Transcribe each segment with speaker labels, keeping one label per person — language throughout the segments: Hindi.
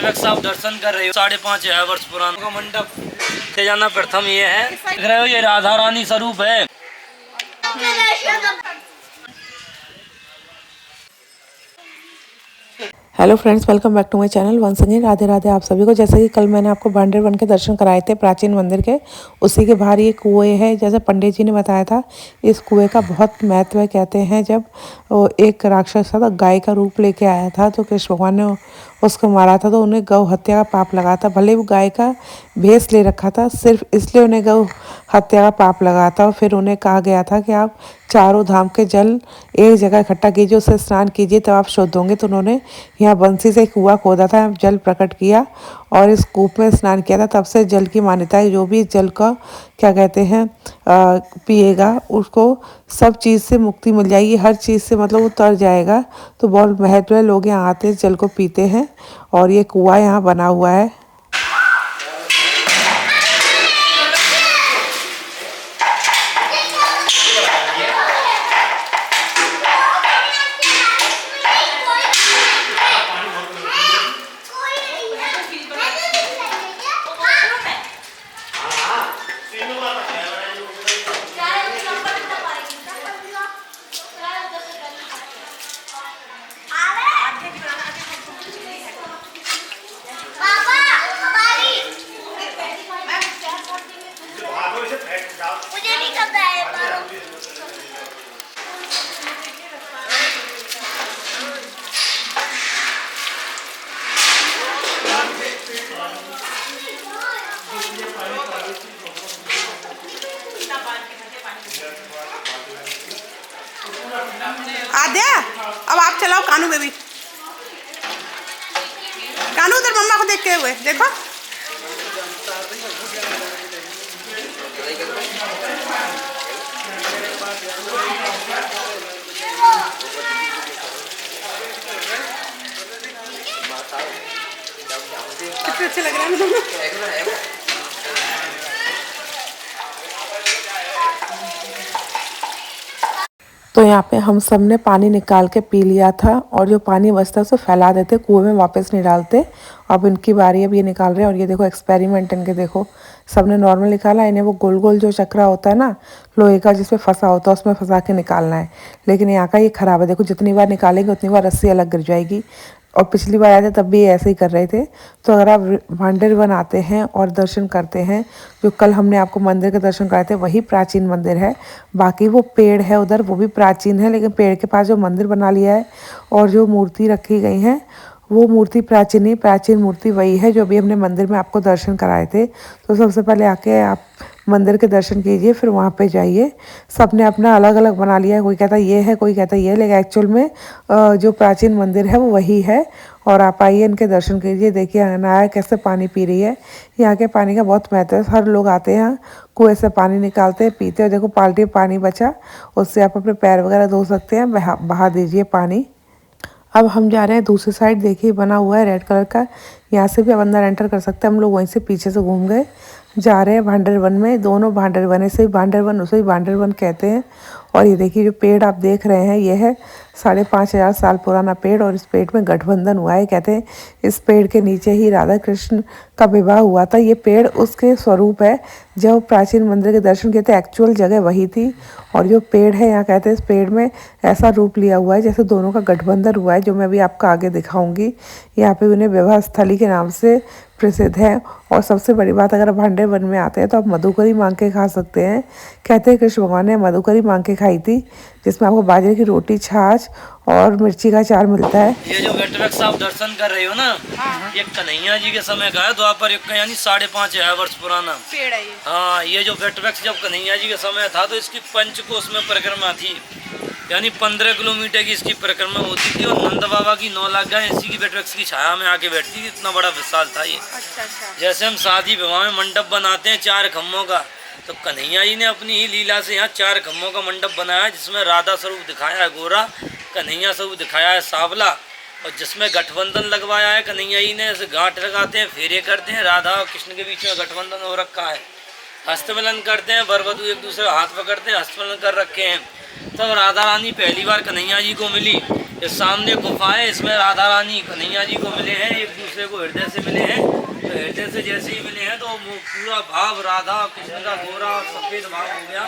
Speaker 1: घटवृक्ष आप दर्शन कर रहे हो 5,500 वर्ष पुराना मंडप से जाना प्रथम ये है। देख रहे हो ये राधा रानी स्वरूप है।
Speaker 2: Hello friends, welcome back to my channel once again. Radhe Radhe आप सभी को। जैसे कि कल मैंने आपको भांडेर वन के दर्शन कराए थे प्राचीन मंदिर के, उसी के बाहर ये कुएं है। जैसे पंडित जी ने बताया था, इस कुएं का बहुत महत्व है। कहते हैं जब एक राक्षस था, गाय का रूप लेके आया था, तो कृष्ण भगवान ने उसको मारा था, तो उन्हें गौ हत्या का पाप लगा था। भले वो गाय का भेष ले रखा था, सिर्फ इसलिए उन्हें गौ हत्या का पाप लगा था। और फिर उन्हें कहा गया था कि आप चारों धाम के जल एक जगह इकट्ठा कीजिए, उससे स्नान कीजिए, तब आप शुद्ध होंगे। तो उन्होंने यहाँ बंसी से कुआं खोदा था, जल प्रकट किया और इस कूप में स्नान किया था। तब से जल की मान्यता है, जो भी इस जल का क्या कहते हैं पिएगा, उसको सब चीज़ से मुक्ति मिल जाएगी, हर चीज़ से मतलब वो तर जाएगा। तो बहुत महत्व है, लोग यहाँ आते हैं, जल को पीते हैं। और ये कुआं यहाँ बना हुआ है।
Speaker 3: आद्या, अब आप चलाओ कानू बेबी। कानू उधर मम्मा को देखते हुए देखो। कितने अच्छे लग रहे हैं।
Speaker 2: तो यहाँ पे हम सब ने पानी निकाल के पी लिया था, और जो पानी बचता है उसे फैला देते, कुएं में वापस नहीं डालते। अब इनकी बारी, अब ये निकाल रहे हैं। और ये देखो एक्सपेरिमेंट इनके, देखो सबने नॉर्मल निकाला, इन्हें वो गोल गोल जो चक्रा होता है ना लोहे का, जिसमें फंसा होता है, उसमें फंसा के निकालना है। लेकिन यहाँ का ये खराब है, देखो जितनी बार निकालेंगे उतनी बार रस्सी अलग गिर जाएगी। और पिछली बार आए थे तब भी ऐसे ही कर रहे थे। तो अगर आप भांडेर वन आते हैं और दर्शन करते हैं, जो कल हमने आपको मंदिर के दर्शन कराए थे वही प्राचीन मंदिर है। बाकी वो पेड़ है उधर, वो भी प्राचीन है, लेकिन पेड़ के पास जो मंदिर बना लिया है और जो मूर्ति रखी गई हैं वो मूर्ति प्राचीन नहीं, प्राचीन मूर्ति वही है जो अभी हमने मंदिर में आपको दर्शन कराए थे। तो सबसे पहले आके आप मंदिर के दर्शन कीजिए, फिर वहाँ पे जाइए। सबने अपना अलग अलग बना लिया है, कोई कहता ये है, कोई कहता ये है, लेकिन एक्चुअल में जो प्राचीन मंदिर है वो वही है। और आप आइए, इनके दर्शन कीजिए। देखिए अनाया कैसे पानी पी रही है। यहाँ के पानी का बहुत महत्व है, हर लोग आते हैं यहाँ, कुएं से पानी निकालते हैं, पीते हैं। देखो बाल्टी में पानी बचा, उससे आप अपने पैर वगैरह धो सकते हैं, बहा दीजिए पानी। अब हम जा रहे हैं दूसरी साइड, देखिए बना हुआ है रेड कलर का, यहाँ से भी अब अंदर एंटर कर सकते हैं। हम लोग वहीं से पीछे से घूम गए, जा रहे हैं भांडेर वन में। दोनों भांडेर वन, ऐसे ही भांडेर वन उसे ही भांडेर वन कहते हैं। और ये देखिए जो पेड़ आप देख रहे हैं, ये है 5,500 साल पुराना पेड़, और इस पेड़ में गठबंधन हुआ है। कहते हैं इस पेड़ के नीचे ही राधा कृष्ण का विवाह हुआ था। ये पेड़ उसके स्वरूप है, जब प्राचीन मंदिर के दर्शन किए थे एक्चुअल जगह वही थी। और जो पेड़ है यहाँ, कहते हैं इस पेड़ में ऐसा रूप लिया हुआ है जैसे दोनों का गठबंधन हुआ है, जो मैं भी आपको आगे दिखाऊंगी। यहाँ पे उन्हें विवाह स्थली के नाम से प्रसिद्ध है। और सबसे बड़ी बात, अगर आप भांडेर वन में आते हैं तो आप मधुकरी मांग के खा सकते हैं। कहते हैं कृष्ण भगवान ने मधुकरी मांग के खाई थी, जिसमें आपको बाजरे की रोटी, छाछ और मिर्ची का अचार मिलता है।
Speaker 1: ये जो घटवृक्ष आप दर्शन कर रहे हो ना, ये कन्हैया जी के समय का है, द्वापर युग का, यानी 5,500 वर्ष पुराना
Speaker 3: पेड़ है ये।
Speaker 1: हाँ, ये जो घटवृक्ष जब कन्हैया जी के समय था तो इसकी पंचकोश में परिक्रमा थी, यानी 15 किलोमीटर की इसकी परिक्रमा होती थी। और नंद बाबा की 9 लाख गाय इसी की घटवृक्ष की छाया में आके बैठती थी। इतना बड़ा विशाल था ये।
Speaker 3: अच्छा।
Speaker 1: जैसे हम शादी विवाह में मंडप बनाते हैं 4 खम्भों का, तो कन्हैया जी ने अपनी ही लीला से यहाँ 4 खम्भों का मंडप बनाया, जिसमें राधा स्वरूप दिखाया है गोरा, कन्हैया स्वरूप दिखाया है सांवला, और जिसमें गठबंधन लगवाया है कन्हैया जी ने। ऐसे घाट लगाते हैं, फेरे करते हैं, राधा और कृष्ण के बीच में गठबंधन हो रखा है। हस्तमिलन करते हैं, वर वधू एक दूसरे हाथ पकड़ते हैं, हस्तमिलन कर रखे हैं। तब राधा रानी पहली बार कन्हैया जी को मिली। इस सामने गुफा है, इसमें राधा रानी कन्हैया जी को मिले हैं, एक दूसरे को हृदय से मिले हैं। तो हृदय से जैसे ही मिले हैं तो वो पूरा भाव राधा कृष्ण का गोरा और सफ़ेद भाव हो गया।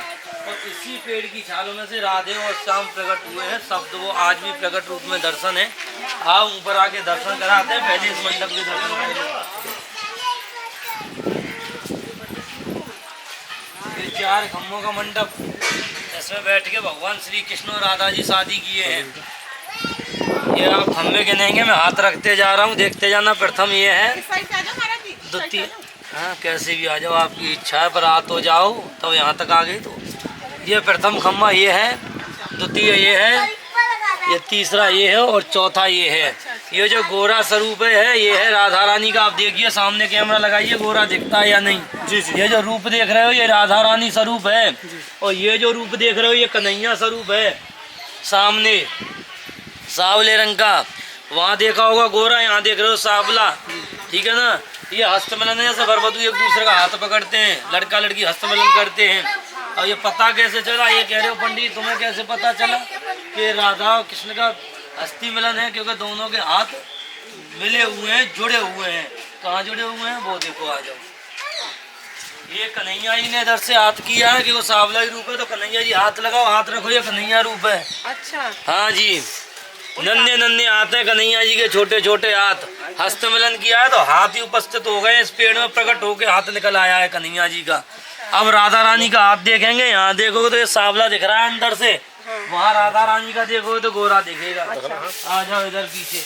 Speaker 1: और इसी पेड़ की छालों में से राधे और श्याम प्रकट हुए हैं। शब्द वो आज भी प्रकट रूप में दर्शन है। आप ऊपर आके दर्शन कराते हैं, पहले इस मंडप के दर्शन करें। ये 4 खम्भों का मंडप, इसमें बैठ के भगवान श्री कृष्ण और राधा जी शादी किए हैं। ये आप खम्भे गिनेंगे, मैं हाथ रखते जा रहा हूँ, देखते जाना। प्रथम ये है, द्वितीय, हाँ कैसे भी आ जाओ, आपकी इच्छा है, पर आ तो जाओ। तब यहाँ तक आ गई। तो ये प्रथम खम्भा ये है, द्वितीय ये है, ये तीसरा ये है और चौथा ये है। ये जो गोरा स्वरूप है ये है राधा रानी का। आप देखिए, सामने कैमरा लगाइए, गोरा दिखता है या नहीं? जी जी। ये जो रूप देख रहे हो ये राधा रानी स्वरूप है। और ये जो रूप देख रहे हो ये कन्हैया स्वरूप है। सामने सावले रंग का, वहाँ देखा होगा गोरा, यहाँ देख रहे हो सावला। ठीक है ना? ये हस्तमिलन है, जैसे वरवधू एक दूसरे का हाथ पकड़ते हैं, लड़का लड़की हस्तमिलन करते हैं। और ये पता कैसे चला, ये कह रहे हो पंडित तुम्हें कैसे पता चला कि राधा और कृष्ण का हस्ती मिलन है? क्योंकि दोनों के हाथ मिले हुए हैं, जुड़े हुए हैं। कहाँ जुड़े हुए हैं वो देखो, आ जाओ। ये कन्हैया जी ने इधर से हाथ किया है कि वो सावला ही रूप है, तो कन्हैया जी हाथ लगाओ, हाथ रखो, ये कन्हैया रूप है।
Speaker 3: अच्छा,
Speaker 1: हाँ जी, नन्हे नन्हे हाथ है कन्हैया जी के, छोटे छोटे हाथ। हस्त मिलन किया है तो हाथ ही उपस्थित हो गए, इस पेड़ में प्रकट होके हाथ निकल आया है कन्हैया जी का। अब राधा रानी का हाथ देखेंगे, यहाँ देखोगे तो ये सावला दिख रहा है अंदर से, वहाँ राधा रानी का देखोगे तो गोरा दिखेगा। आ जाओ इधर पीछे।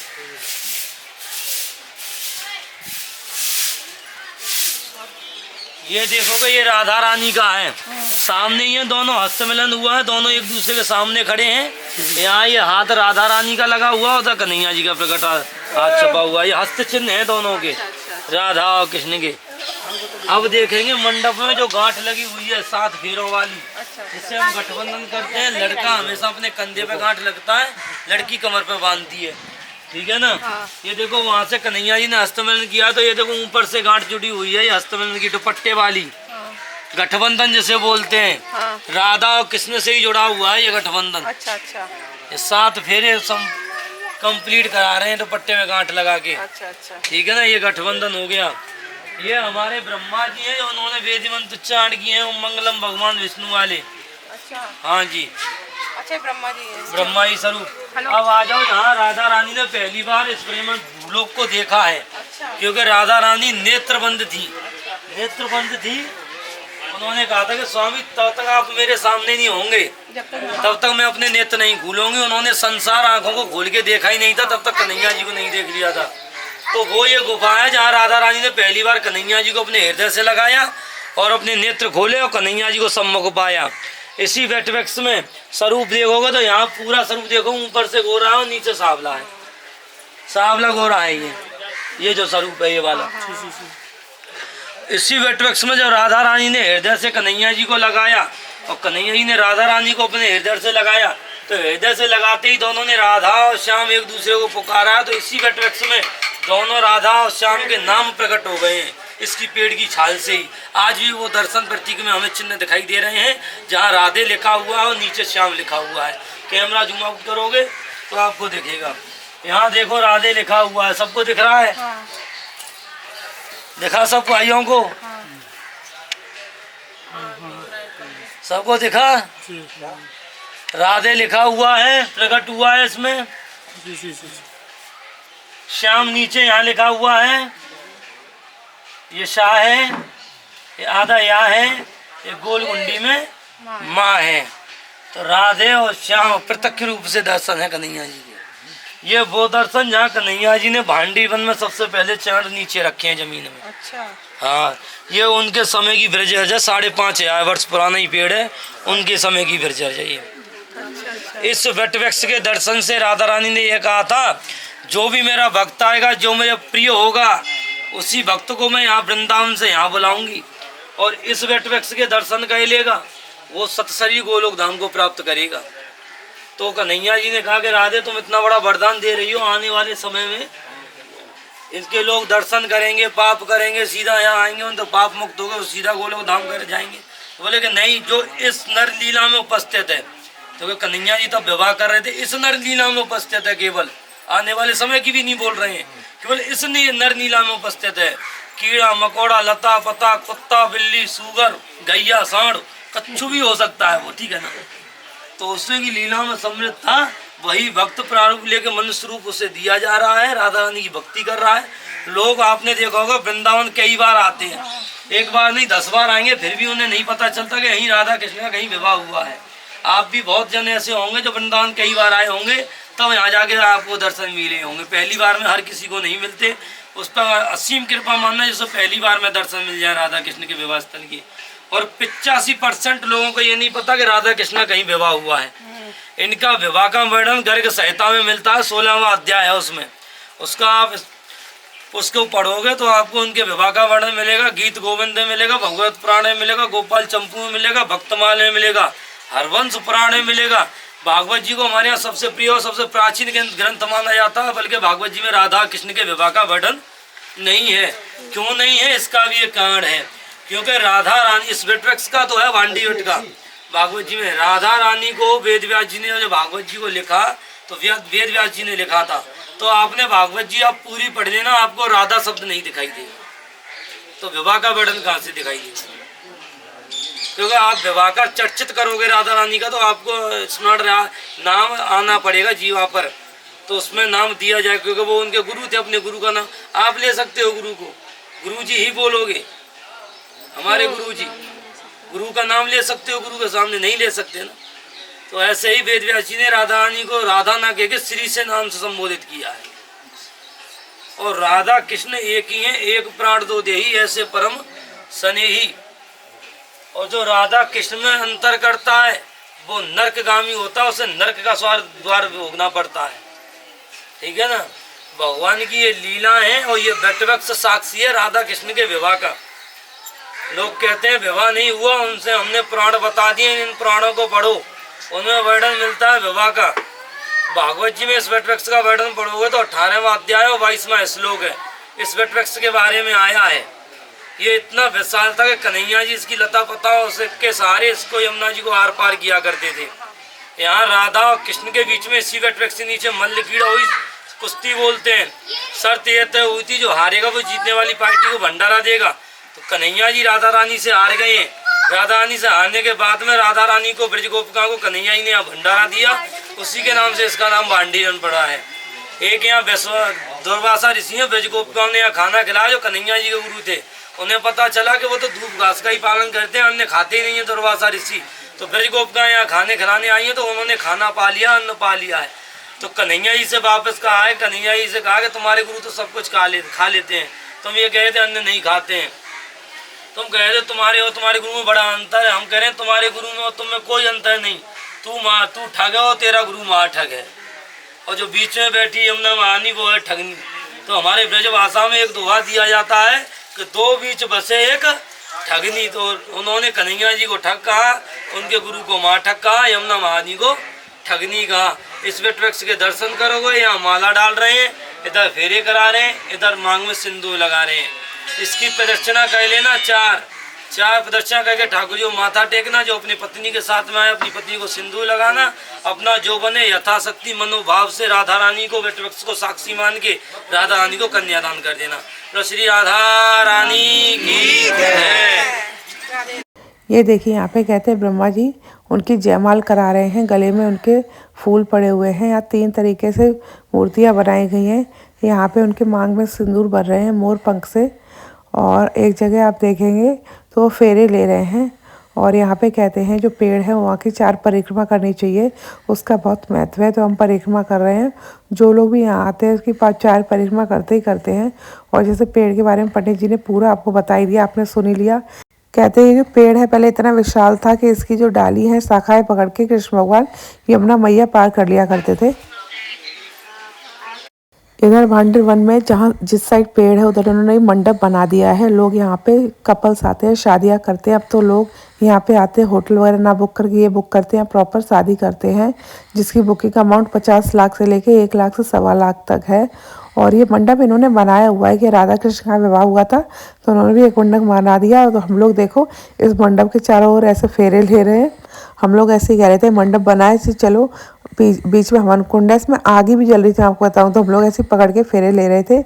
Speaker 1: ये देखोगे ये राधा रानी का है, सामने ही है, दोनों हस्त मिलन हुआ है, दोनों एक दूसरे के सामने खड़े हैं। यहाँ ये हाथ राधा रानी का लगा हुआ, उधर कन्हैया जी का प्रकट हाथ छपा हुआ। ये हस्त चिन्ह है दोनों के, राधा और कृष्ण के। अब देखेंगे मंडप में जो गांठ लगी हुई है 7 फेरों वाली, जिससे हम गठबंधन करते हैं। लड़का हमेशा अपने कंधे पे गांठ लगता है, लड़की कमर पे बांधती है। ठीक है ना? ये देखो वहाँ से कन्हैया जी ने हस्तमिलन किया, तो ये देखो ऊपर से गांठ जुड़ी हुई है, ये हस्तमिलन की दुपट्टे वाली। गठबंधन जिसे बोलते हैं, राधा और कृष्ण से ही जुड़ा हुआ है ये गठबंधन।
Speaker 3: अच्छा अच्छा।
Speaker 1: ये 7 फेरे कंप्लीट करा रहे हैं दुपट्टे में गांठ लगा के।
Speaker 3: अच्छा अच्छा।
Speaker 1: ठीक है ना? ये गठबंधन हो गया। ये हमारे ब्रह्मा जी हैं, उन्होंने वेद मंत्र उच्चारण किए हैं, ओम मंगलम भगवान विष्णु वाले।
Speaker 3: अच्छा,
Speaker 1: हाँ जी,
Speaker 3: अच्छा ब्रह्मा जी है।
Speaker 1: ब्रह्मा ही स्वरूप। अब आ जाओ, यहाँ राधा रानी ने पहली बार इस प्रेम भूलोक को देखा है।
Speaker 3: अच्छा।
Speaker 1: क्योंकि राधा रानी नेत्रबंद थी, नेत्रबंद थी। उन्होंने कहा था कि स्वामी तब तक आप मेरे सामने नहीं होंगे, तब तक मैं अपने नेत्र नहीं खोलूंगी। उन्होंने संसार आंखों को खोल के देखा ही नहीं था, तब तक कन्हैया जी को नहीं देख लिया था। तो वो ये गुफा है जहाँ राधा रानी ने पहली बार कन्हैया जी को अपने हृदय से लगाया और अपने नेत्र खोले और कन्हैया जी को सम्मुख पाया। इसी वृक्ष में स्वरूप देखोगे तो यहाँ पूरा स्वरूप देखो, ऊपर से गोरा है और नीचे सावला है, सावला गोरा है ये जो स्वरूप है ये वाला। इसी वृक्ष में जब राधा रानी ने हृदय से कन्हैया जी को लगाया और कन्हैया जी ने राधा रानी को अपने हृदय से लगाया, तो हृदय से लगाते ही दोनों ने राधा और श्याम एक दूसरे को पुकारा। तो इसी वृक्ष में दोनों राधा और श्याम के नाम प्रकट हो गए हैं, इसकी पेड़ की छाल से ही। आज भी वो दर्शन प्रतीक में हमें चिन्ह दिखाई दे रहे हैं, जहाँ राधे लिखा हुआ है और नीचे श्याम लिखा हुआ है। कैमरा जूम आउट करोगे तो आपको दिखेगा। यहाँ देखो राधे लिखा हुआ है, सबको दिख रहा है?
Speaker 3: हाँ।
Speaker 1: दिखा सबको, आइयों को? सबको दिखा? राधे लिखा हुआ है, प्रकट हुआ है इसमें। श्याम नीचे यहाँ लिखा हुआ है, ये शाह है, ये आधा यहाँ है, ये गोल कुंडी में माँ है। तो राधे और श्याम प्रत्यक्ष रूप से दर्शन है कन्हैया जी के। ये वो दर्शन जहाँ कन्हैया जी ने भांडी वन में सबसे पहले चरण नीचे रखे हैं जमीन में।
Speaker 3: अच्छा।
Speaker 1: हाँ, ये उनके समय की ब्रजहर्जा, 5,500 वर्ष पुराना ही पेड़ है, उनके समय की ब्रजहर्जा ये। इस वृक्ष के दर्शन से राधा रानी ने यह कहा था, जो भी मेरा भक्त आएगा, जो मेरे प्रिय होगा, उसी भक्त को मैं यहाँ वृंदावन से यहाँ बुलाऊंगी और इस वृक्ष के दर्शन कर लेगा, वो सतसरी गोलोक धाम को प्राप्त करेगा। तो कन्हैया जी ने कहा कि राधे तुम इतना बड़ा वरदान दे रही हो, आने वाले समय में इसके लोग दर्शन करेंगे, पाप करेंगे, सीधा यहाँ आएंगे, उन तो पाप मुक्त हो गए, सीधा गोलोक धाम कर जाएंगे। बोले कि नहीं, जो इस नर लीला में उपस्थित है, तो कन्हैया जी तब विवाह कर रहे थे, इस नर लीला में उपस्थित है, केवल आने वाले समय की भी नहीं बोल रहे हैं, केवल इस नर लीला में उपस्थित है। कीड़ा मकोड़ा लता पता कुत्ता बिल्ली सूगर गैया सांड कच्छु भी हो सकता है वो, ठीक है ना। तो उसने की लीला में सम्मिलित था, वही भक्त प्रारूप लेके मनुष्य रूप उसे दिया जा रहा है, राधा रानी की भक्ति कर रहा है। लोग आपने देखा होगा वृंदावन कई बार आते हैं, एक बार नहीं 10 बार आएंगे, फिर भी उन्हें नहीं पता चलता कि यहीं राधा कृष्ण का कहीं विवाह हुआ है। आप भी बहुत जन ऐसे होंगे जो वृंदावन कई बार आए होंगे, तब यहाँ जाके आपको दर्शन मिले होंगे। पहली बार में हर किसी को नहीं मिलते, उस पर असीम कृपा मानना जिसको पहली बार में दर्शन मिल जाए राधा कृष्ण के विवाह स्थल की। और 85% लोगों को ये नहीं पता कि राधा कृष्ण कहीं विवाह हुआ है। इनका विवाह का वर्णन गर्ग संहिता में मिलता है, 16वां अध्याय है उसमें, उसका आप उसको पढ़ोगे तो आपको उनके विवाह का वर्णन मिलेगा। गीत गोविंद में मिलेगा, भगवत पुराण में मिलेगा, गोपाल चंपू में मिलेगा, भक्तमाल में मिलेगा, हरवंश पुराण में मिलेगा। भागवत जी को हमारे यहाँ सबसे प्रिय और सबसे प्राचीन ग्रंथ माना जाता है, बल्कि भागवत जी में राधा कृष्ण के विवाह का वर्णन नहीं है। क्यों नहीं है, इसका भी एक कारण है, क्योंकि राधा रानी इस वृक्ष का तो है वांडी वट का, भागवत जी में राधा रानी को वेद व्यास जी ने जो भागवत जी को लिखा, तो वेद व्यास जी ने लिखा था। तो आपने भागवत जी आप पूरी पढ़ लेना, आपको राधा शब्द नहीं दिखाई देगा, तो विवाह का वर्णन कहाँ से दिखाई देगा। क्योंकि आप विवाह का चर्चित करोगे राधा रानी का, तो आपको स्मरण नाम आना पड़ेगा जीवा पर, तो उसमें नाम दिया जाए, क्योंकि वो उनके गुरु थे। अपने गुरु का नाम आप ले सकते हो, गुरु को गुरु जी ही बोलोगे, हमारे गुरु जी, गुरु का नाम ले सकते हो, गुरु के सामने नहीं ले सकते ना। तो ऐसे ही वेद व्यास जी ने राधा रानी को राधा ना कह के श्री से नाम से संबोधित किया है। और राधा कृष्ण एक ही है, एक प्राण दो देही, ऐसे परम स्नेही। और जो राधा कृष्ण में अंतर करता है वो नरकगामी होता है, उसे नरक का द्वार भोगना पड़ता है, ठीक है ना। भगवान की ये लीला है, और ये वटवृक्ष साक्षी है राधा कृष्ण के विवाह का। लोग कहते हैं विवाह नहीं हुआ, उनसे हमने पुराण बता दिए, इन पुराणों को पढ़ो, उनमें वर्णन मिलता है विवाह का। भागवत जी में इस वटवृक्ष का वर्णन पढ़ोगे तो 18वां अध्याय और 22वां श्लोक है, इस वटवृक्ष के बारे में आया है। ये इतना विशाल था कि कन्हैया जी इसकी लता पताओं के सहारे इसको यमुना जी को आर पार किया करते थे। यहाँ राधा और कृष्ण के बीच में इसी वटवृक्ष के नीचे मल्ल कीड़ा हुई, कुश्ती बोलते हैं। शर्त यह तय हुई थी, जो हारेगा वो जीतने वाली पार्टी को भंडारा देगा। तो कन्हैया जी राधा रानी से हार गए हैं। राधा रानी से हारने के बाद में राधा रानी को ब्रज गोपिका को कन्हैया जी ने यहाँ भंडारा दिया, उसी के नाम से इसका नाम भांडीरन पड़ा है। एक यहाँ दुर्वासा ऋषि है, ब्रज गोपिकाओं ने यहाँ खाना खिलाया जो कन्हैया जी के गुरु थे। उन्हें पता चला कि वो तो धूप घास का ही पालन करते हैं, अन्न खाते ही नहीं है दुर्वासा ऋषि। तो ब्रज गोपिका यहाँ खाने खिलाने आई है, तो उन्होंने खाना पा लिया, अन्न पा लिया है। तो कन्हैया जी से वापस कहा है, कन्हैया जी से कहा कि तुम्हारे गुरु तो सब कुछ खा लेते हैं, तुम ये कह रहे थे अन्न नहीं खाते हैं। तुम कह रहे तुम्हारे और तुम्हारे गुरु में बड़ा अंतर है, हम कह रहे हैं तुम्हारे गुरु में और तुम में कोई अंतर नहीं। तू ठग है और तेरा गुरु महाठग है, और जो बीच में बैठी यमुना महारानी वो है ठगनी। तो हमारे ब्रज भाषा में एक दोहा दिया जाता है कि दो बीच बसे एक ठगनी। तो उन्होंने कन्हैया जी को ठग कहा, उनके गुरु को महाठग कहा, यमुना महारानी को ठगनी कहा। इस वटवृक्ष के दर्शन करोगे, यहाँ माला डाल रहे हैं, इधर फेरे करा रहे हैं, इधर मांग में सिंदूर लगा रहे हैं। इसकी प्रदक्षिणा कर लेना, चार प्रदक्षिणा करके ठाकुर जी को माथा टेकना। जो अपनी पत्नी के साथ में आए, अपनी पत्नी को सिंदूर लगाना। अपना जो बने यथाशक्ति मनोभाव से राधा रानी को वटवृक्ष को साक्षी मान के राधा रानी को कन्यादान कर देना। तो श्री राधा रानी की जय।
Speaker 2: ये देखिए यहाँ पे कहते हैं ब्रह्मा जी उनकी जयमाल करा रहे हैं, गले में उनके फूल पड़े हुए हैं। यहाँ 3 तरीके से मूर्तियाँ बनाई गई हैं। यहाँ पे उनके मांग में सिंदूर भर रहे हैं मोर पंख से, और एक जगह आप देखेंगे तो फेरे ले रहे हैं। और यहाँ पे कहते हैं जो पेड़ है वहाँ की 4 परिक्रमा करनी चाहिए, उसका बहुत महत्व है। तो हम परिक्रमा कर रहे हैं। जो लोग भी यहाँ आते हैं उसकी 4 परिक्रमा करते ही करते हैं। और जैसे पेड़ के बारे में पंडित जी ने पूरा आपको बता ही दिया, आपने सुन ही लिया। कहते हैं जो पेड़ है पहले इतना विशाल था कि इसकी जो डाली है शाखाएं पकड़ के कृष्ण भगवान यमुना मैया पार कर लिया करते थे। इधर भांडर वन में जहाँ जिस साइड पेड़ है उधर उन्होंने मंडप बना दिया है। लोग यहाँ पे कपल्स आते हैं, शादियाँ करते हैं। अब तो लोग यहाँ पे आते हैं होटल वगैरह ना बुक करके ये बुक करते हैं, प्रॉपर शादी करते हैं, जिसकी बुकिंग का अमाउंट 50 लाख से लेके 1 लाख से 1.25 लाख तक है। और ये मंडप इन्होंने बनाया हुआ है कि राधा कृष्ण का विवाह हुआ था तो उन्होंने भी एक मंडप बना दिया। और तो हम लोग देखो इस मंडप के चारों ओर ऐसे फेरे ले रहे हैं। हम लोग ऐसे ही कह रहे थे मंडप बनाए से चलो बीच में हवन कुंड है, इसमें आगे भी जल रही थी आपको बताऊं तो हम लोग ऐसे पकड़ के फेरे ले रहे थे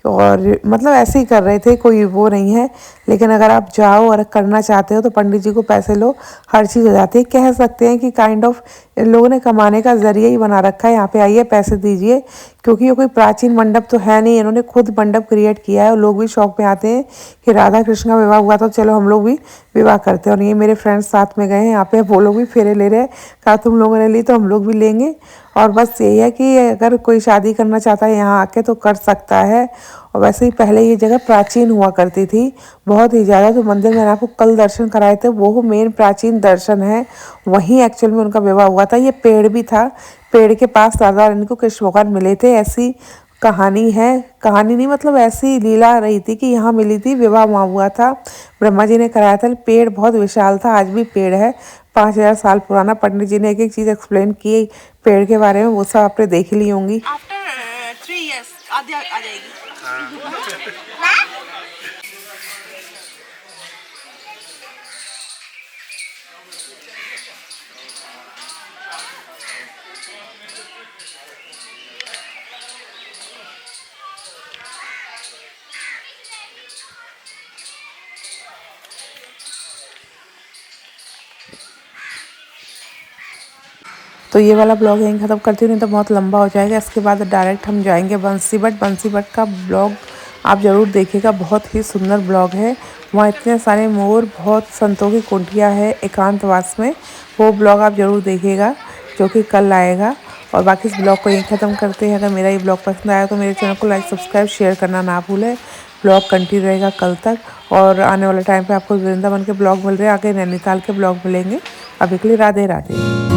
Speaker 2: और मतलब ऐसे ही कर रहे थे, कोई वो नहीं है। लेकिन अगर आप जाओ और करना चाहते हो तो पंडित जी को पैसे लो, हर चीज़ हो जाती है। कह सकते हैं कि काइंड ऑफ इन लोगों ने कमाने का जरिया ही बना रखा है, यहाँ पे आइए पैसे दीजिए, क्योंकि ये कोई प्राचीन मंडप तो है नहीं, इन्होंने खुद मंडप क्रिएट किया है और लोग भी शौक में आते हैं कि राधा कृष्ण का विवाह हुआ तो चलो हम लोग भी विवाह करते हैं। और ये मेरे फ्रेंड्स साथ में गए हैं यहाँ पे, वो लोग भी फेरे ले रहे हैं, कहा तुम लोगों ने ली तो हम लोग भी लेंगे। और बस यही है कि अगर कोई शादी करना चाहता है यहाँ आके तो कर सकता है। और वैसे ही पहले ये जगह प्राचीन हुआ करती थी बहुत ही ज़्यादा। जो मंदिर मैंने आपको कल दर्शन कराए थे वो मेन प्राचीन दर्शन है, वहीं एक्चुअल में उनका विवाह हुआ था। ये पेड़ भी था, पेड़ के पास राधा रानी को कृष्ण भगवान मिले थे, ऐसी कहानी है। कहानी नहीं मतलब ऐसी लीला रही थी कि यहाँ मिली थी, विवाह वहाँ हुआ था, ब्रह्मा जी ने कराया था। पेड़ बहुत विशाल था, आज भी पेड़ है 5000 साल पुराना। पंडित जी ने एक एक चीज़ एक्सप्लेन की पेड़ के बारे में, वो सब आपने देख ली होंगी।
Speaker 3: आफ्टर 3 years आ जाएगी।
Speaker 2: तो ये वाला ब्लॉग यहीं ख़त्म करती हूँ, नहीं तो बहुत लंबा हो जाएगा। इसके बाद डायरेक्ट हम जाएंगे बंसीबट। बंसीबट का ब्लॉग आप ज़रूर देखिएगा, बहुत ही सुंदर ब्लॉग है। वहाँ इतने सारे मोर, बहुत संतों की कुटिया है एकांतवास में, वो ब्लॉग आप ज़रूर देखिएगा जो कि कल आएगा। और बाकी इस ब्लॉग को यहीं ख़त्म करते हैं। अगर मेरा ये ब्लॉग पसंद आया तो मेरे चैनल को लाइक सब्सक्राइब शेयर करना ना भूलें। ब्लॉग कंटिन्यू रहेगा कल तक, और आने वाले टाइम पे आपको वृंदावन के ब्लॉग मिल रहे हैं, आगे नैनीताल के ब्लॉग मिलेंगे। अभी के लिए राधे राधे।